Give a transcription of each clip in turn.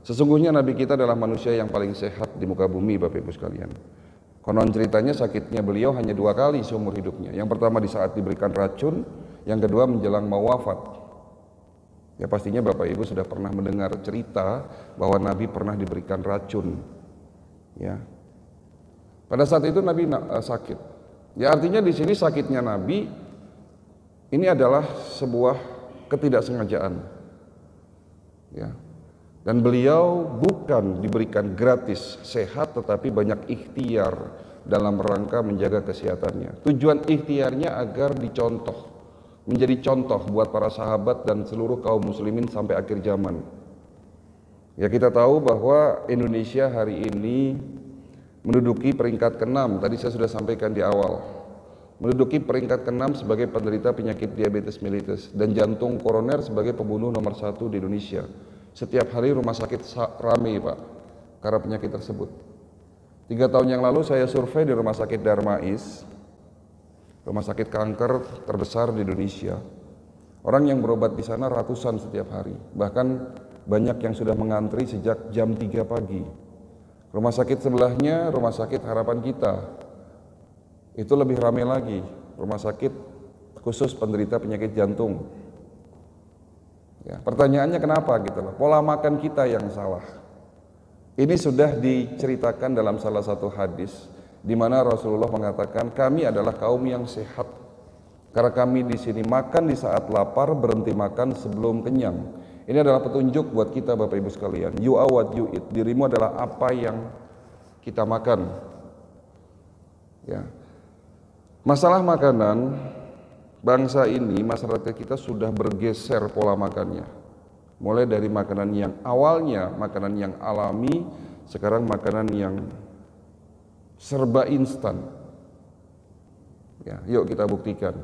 Sesungguhnya Nabi kita adalah manusia yang paling sehat di muka bumi, Bapak Ibu sekalian. Konon ceritanya sakitnya beliau hanya 2 kali seumur hidupnya. Yang pertama di saat diberikan racun, yang kedua menjelang mau wafat. Ya pastinya Bapak Ibu sudah pernah mendengar cerita bahwa Nabi pernah diberikan racun. Ya. Pada saat itu Nabi sakit. Ya artinya di sini sakitnya Nabi ini adalah sebuah ketidaksengajaan. Ya. Dan beliau bukan diberikan gratis sehat, tetapi banyak ikhtiar dalam rangka menjaga kesehatannya. Tujuan ikhtiarnya agar dicontoh, menjadi contoh buat para sahabat dan seluruh kaum muslimin sampai akhir zaman. Ya kita tahu bahwa Indonesia hari ini menduduki peringkat ke-6, tadi saya sudah sampaikan di awal. Menduduki peringkat ke-6 sebagai penderita penyakit diabetes mellitus dan jantung koroner sebagai pembunuh nomor 1 di Indonesia. Setiap hari rumah sakit ramai Pak, karena penyakit tersebut. 3 tahun yang lalu saya survei di rumah sakit Darmais, rumah sakit kanker terbesar di Indonesia. Orang yang berobat di sana ratusan setiap hari, bahkan banyak yang sudah mengantri sejak jam 3 pagi. Rumah sakit sebelahnya, rumah sakit Harapan Kita, itu lebih ramai lagi, rumah sakit khusus penderita penyakit jantung. Ya, pertanyaannya kenapa gitu loh? Pola makan kita yang salah. Ini sudah diceritakan dalam salah satu hadis di mana Rasulullah mengatakan kami adalah kaum yang sehat karena kami di sini makan di saat lapar, berhenti makan sebelum kenyang. Ini adalah petunjuk buat kita Bapak Ibu sekalian. You are what you eat. Dirimu adalah apa yang kita makan. Ya. Masalah makanan, bangsa ini, masyarakat kita sudah bergeser pola makannya. Mulai dari makanan yang awalnya makanan yang alami, sekarang makanan yang serba instan. Ya, yuk kita buktikan.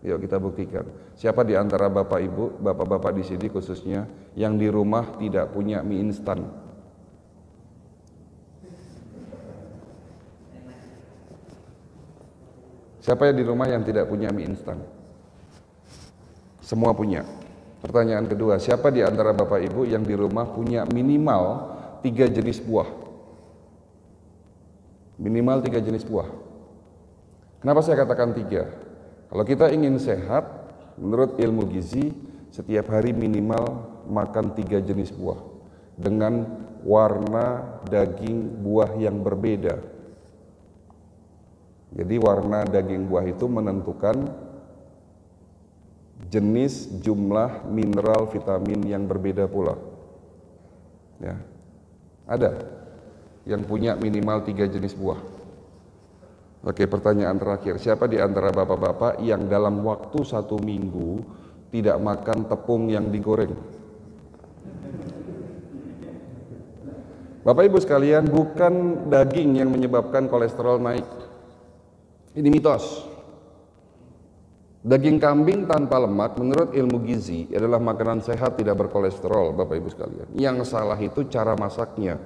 Yuk kita buktikan. Siapa di antara Bapak Ibu, Bapak-bapak di sini khususnya yang di rumah tidak punya mie instan? Siapa yang di rumah yang tidak punya mie instan? Semua punya. Pertanyaan kedua, siapa di antara Bapak Ibu yang di rumah punya minimal 3 jenis buah? Minimal 3 jenis buah. Kenapa saya katakan 3? Kalau kita ingin sehat, menurut ilmu gizi, setiap hari minimal makan 3 jenis buah dengan warna daging buah yang berbeda. Jadi warna daging buah itu menentukan jenis, jumlah, mineral, vitamin yang berbeda pula. Ya. Ada yang punya minimal 3 jenis buah. Oke, pertanyaan terakhir. Siapa di antara bapak-bapak yang dalam waktu 1 minggu tidak makan tepung yang digoreng? Bapak Ibu sekalian, bukan daging yang menyebabkan kolesterol naik. Ini mitos. Daging kambing tanpa lemak menurut ilmu gizi adalah makanan sehat, tidak berkolesterol, Bapak Ibu sekalian. Yang salah itu cara masaknya.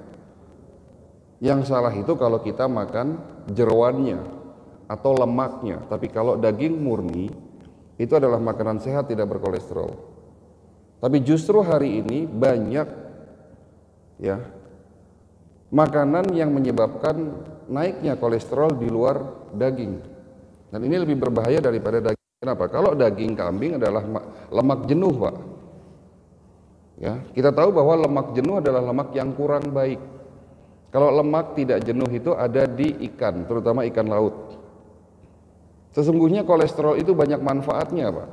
Yang salah itu kalau kita makan jeroannya atau lemaknya. Tapi kalau daging murni itu adalah makanan sehat, tidak berkolesterol. Tapi justru hari ini banyak ya makanan yang menyebabkan naiknya kolesterol di luar daging. Dan ini lebih berbahaya daripada daging. Kenapa? Kalau daging kambing adalah lemak jenuh, Pak. Ya, kita tahu bahwa lemak jenuh adalah lemak yang kurang baik. Kalau lemak tidak jenuh itu ada di ikan, terutama ikan laut. Sesungguhnya kolesterol itu banyak manfaatnya, Pak.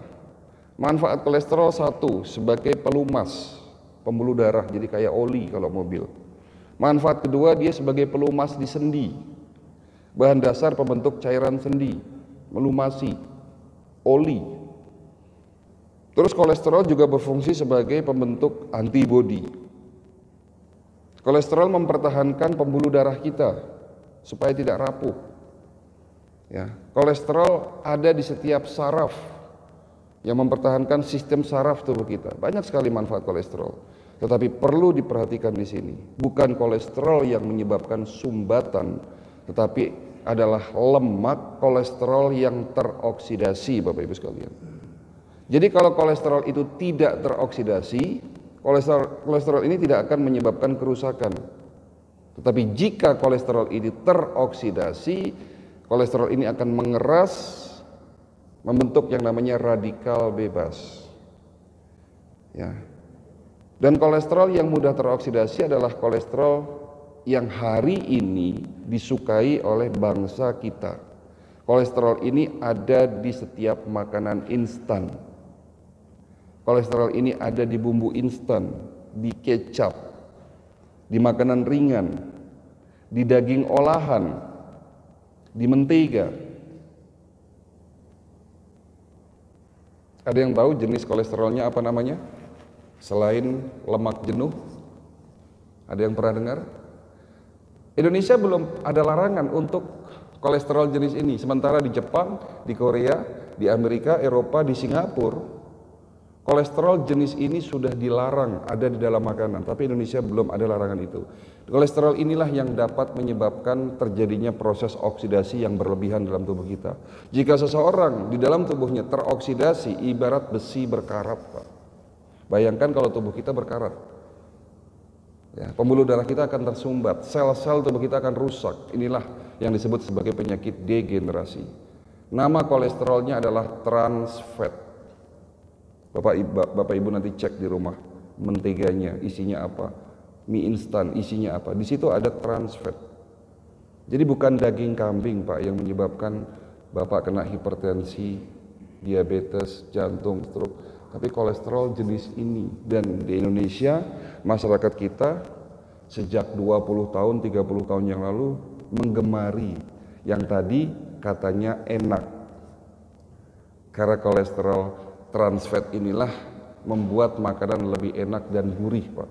Manfaat kolesterol 1 sebagai pelumas, pembuluh darah, jadi kayak oli kalau mobil. Manfaat kedua, dia sebagai pelumas di sendi. Bahan dasar pembentuk cairan sendi, melumasi. Oli. Terus kolesterol juga berfungsi sebagai pembentuk antibodi. Kolesterol mempertahankan pembuluh darah kita supaya tidak rapuh. Ya, kolesterol ada di setiap saraf yang mempertahankan sistem saraf tubuh kita. Banyak sekali manfaat kolesterol. Tetapi perlu diperhatikan di sini, bukan kolesterol yang menyebabkan sumbatan, tetapi adalah lemak kolesterol yang teroksidasi, Bapak Ibu sekalian. Jadi kalau kolesterol itu tidak teroksidasi, Kolesterol ini tidak akan menyebabkan kerusakan. Tetapi jika kolesterol ini teroksidasi, kolesterol ini akan mengeras, membentuk yang namanya radikal bebas. Ya. Dan kolesterol yang mudah teroksidasi adalah kolesterol yang hari ini disukai oleh bangsa kita. Kolesterol ini ada di setiap makanan instan. Kolesterol ini ada di bumbu instan, di kecap, di makanan ringan, di daging olahan, di mentega. Ada yang tahu jenis kolesterolnya apa namanya? Selain lemak jenuh, ada yang pernah dengar? Indonesia belum ada larangan untuk kolesterol jenis ini. Sementara di Jepang, di Korea, di Amerika, Eropa, di Singapura, kolesterol jenis ini sudah dilarang ada di dalam makanan. Tapi Indonesia belum ada larangan itu. Kolesterol inilah yang dapat menyebabkan terjadinya proses oksidasi yang berlebihan dalam tubuh kita. Jika seseorang di dalam tubuhnya teroksidasi, ibarat besi berkarat, Pak. Bayangkan kalau tubuh kita berkarat, ya, pembuluh darah kita akan tersumbat, sel-sel tubuh kita akan rusak. Inilah yang disebut sebagai penyakit degenerasi. Nama kolesterolnya adalah trans fat. Bapak Ibu nanti cek di rumah, menteganya isinya apa, mie instan isinya apa. Di situ ada trans fat. Jadi bukan daging kambing, Pak, yang menyebabkan Bapak kena hipertensi, diabetes, jantung, stroke. Tapi kolesterol jenis ini. Dan di Indonesia, masyarakat kita sejak 20 tahun, 30 tahun yang lalu menggemari yang tadi katanya enak. Karena kolesterol trans fat inilah membuat makanan lebih enak dan gurih, Pak.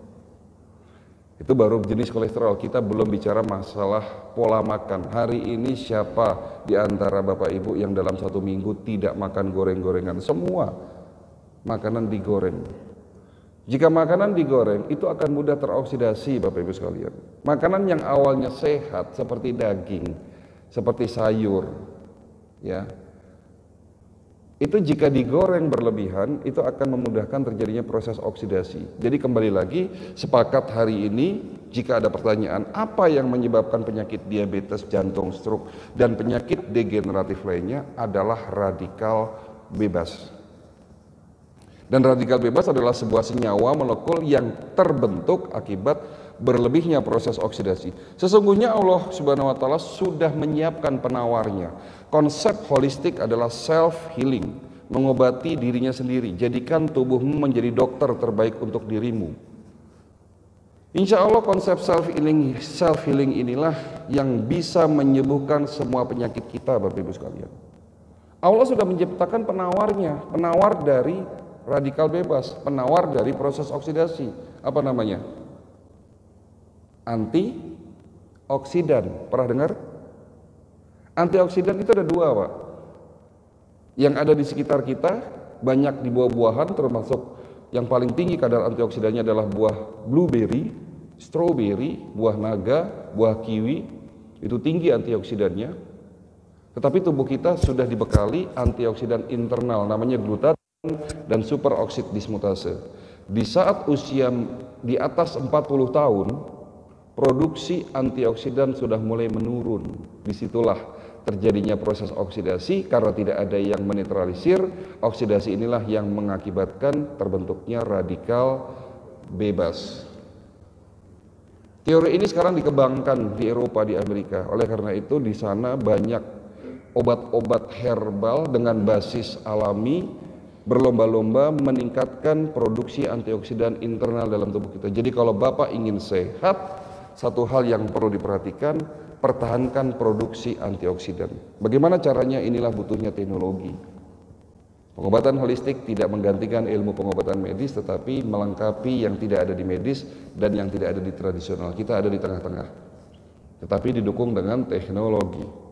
Itu baru jenis kolesterol. Kita belum bicara masalah pola makan. Hari ini siapa di antara Bapak Ibu yang dalam satu minggu tidak makan goreng-gorengan? Semua makanan digoreng. Jika makanan digoreng itu akan mudah teroksidasi, Bapak Ibu sekalian. Makanan yang awalnya sehat seperti daging, seperti sayur, ya, itu jika digoreng berlebihan itu akan memudahkan terjadinya proses oksidasi. Jadi kembali lagi, sepakat hari ini jika ada pertanyaan apa yang menyebabkan penyakit diabetes, jantung, stroke, dan penyakit degeneratif lainnya adalah radikal bebas. Dan radikal bebas adalah sebuah senyawa molekul yang terbentuk akibat berlebihnya proses oksidasi. Sesungguhnya Allah Subhanahu wa taala sudah menyiapkan penawarnya. Konsep holistik adalah self healing, mengobati dirinya sendiri. Jadikan tubuhmu menjadi dokter terbaik untuk dirimu. Insya Allah konsep self healing inilah yang bisa menyembuhkan semua penyakit kita, Bapak Ibu sekalian. Allah sudah menciptakan penawarnya, penawar dari radikal bebas, penawar dari proses oksidasi. Apa namanya? Antioksidan. Pernah dengar? Antioksidan itu ada dua, Pak. Yang ada di sekitar kita, banyak di buah-buahan, termasuk yang paling tinggi kadar antioksidannya adalah buah blueberry, strawberry, buah naga, buah kiwi. Itu tinggi antioksidannya. Tetapi tubuh kita sudah dibekali antioksidan internal, namanya glutat dan superoksid dismutase. Di saat usia di atas 40 tahun, produksi antioksidan sudah mulai menurun. Disitulah terjadinya proses oksidasi. Karena tidak ada yang menetralisir, oksidasi inilah yang mengakibatkan terbentuknya radikal bebas. Teori ini sekarang dikembangkan di Eropa, di Amerika. Oleh karena itu di sana banyak obat-obat herbal dengan basis alami berlomba-lomba meningkatkan produksi antioksidan internal dalam tubuh kita. Jadi kalau Bapak ingin sehat, satu hal yang perlu diperhatikan, pertahankan produksi antioksidan. Bagaimana caranya? Inilah butuhnya teknologi. Pengobatan holistik tidak menggantikan ilmu pengobatan medis, tetapi melengkapi yang tidak ada di medis dan yang tidak ada di tradisional. Kita ada di tengah-tengah, tetapi didukung dengan teknologi.